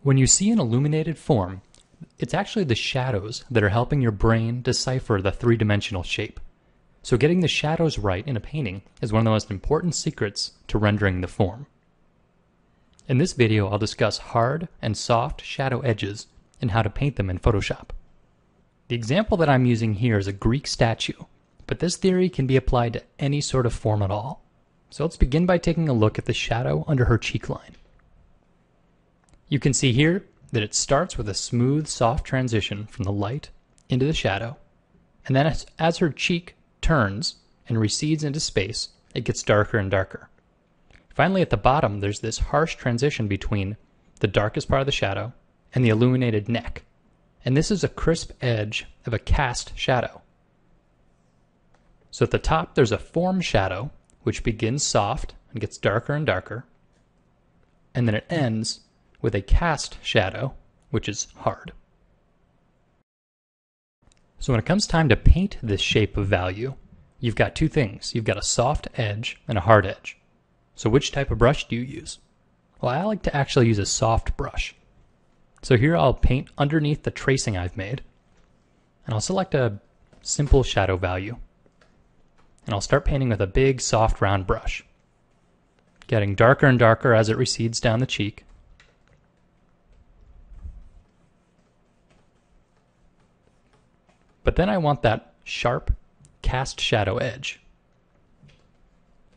When you see an illuminated form, it's actually the shadows that are helping your brain decipher the three-dimensional shape. So getting the shadows right in a painting is one of the most important secrets to rendering the form. In this video, I'll discuss hard and soft shadow edges and how to paint them in Photoshop. The example that I'm using here is a Greek statue, but this theory can be applied to any sort of form at all. So let's begin by taking a look at the shadow under her cheek line. You can see here that it starts with a smooth, soft transition from the light into the shadow, and then as her cheek turns and recedes into space, it gets darker and darker. Finally, at the bottom, there's this harsh transition between the darkest part of the shadow and the illuminated neck, and this is a crisp edge of a cast shadow. So at the top, there's a form shadow, which begins soft and gets darker and darker, and then it ends with a cast shadow, which is hard. So when it comes time to paint this shape of value, you've got two things. You've got a soft edge and a hard edge. So which type of brush do you use? Well, I like to actually use a soft brush. So here I'll paint underneath the tracing I've made, and I'll select a simple shadow value. And I'll start painting with a big, soft, round brush, getting darker and darker as it recedes down the cheek. But then I want that sharp cast shadow edge.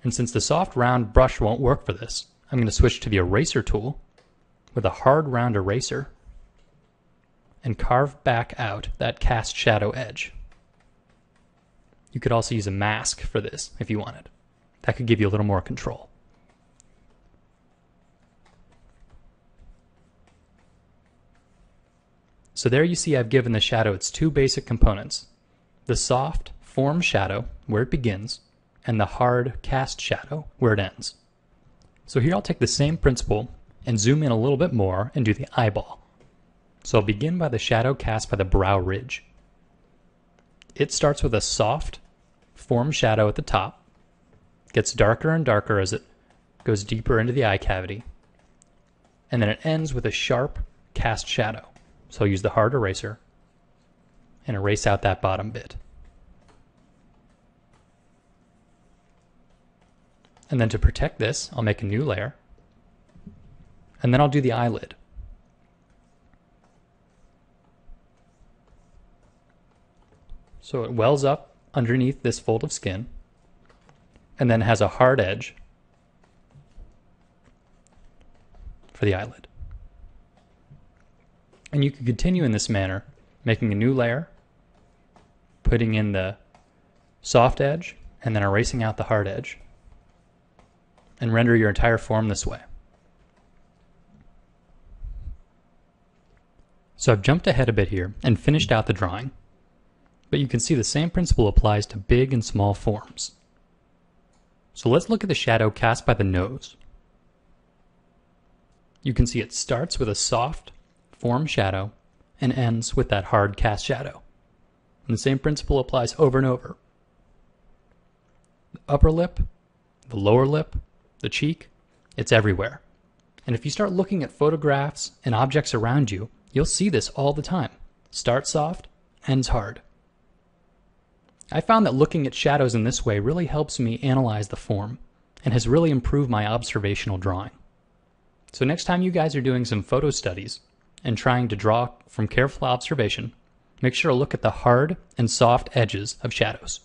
And since the soft round brush won't work for this, I'm going to switch to the eraser tool with a hard round eraser and carve back out that cast shadow edge. You could also use a mask for this if you wanted. That could give you a little more control. So there you see I've given the shadow its two basic components, the soft form shadow where it begins and the hard cast shadow where it ends. So here I'll take the same principle and zoom in a little bit more and do the eyeball. So I'll begin by the shadow cast by the brow ridge. It starts with a soft form shadow at the top, gets darker and darker as it goes deeper into the eye cavity, and then it ends with a sharp cast shadow. So I'll use the hard eraser and erase out that bottom bit. And then to protect this, I'll make a new layer, and then I'll do the eyelid. So it wells up underneath this fold of skin, and then has a hard edge for the eyelid. And you can continue in this manner, making a new layer, putting in the soft edge, and then erasing out the hard edge, and render your entire form this way. So I've jumped ahead a bit here and finished out the drawing, but you can see the same principle applies to big and small forms. So let's look at the shadow cast by the nose. You can see it starts with a soft form shadow and ends with that hard cast shadow. And the same principle applies over and over. The upper lip, the lower lip, the cheek, it's everywhere. And if you start looking at photographs and objects around you, you'll see this all the time. Starts soft, ends hard. I found that looking at shadows in this way really helps me analyze the form and has really improved my observational drawing. So next time you guys are doing some photo studies and trying to draw from careful observation, make sure to look at the hard and soft edges of shadows.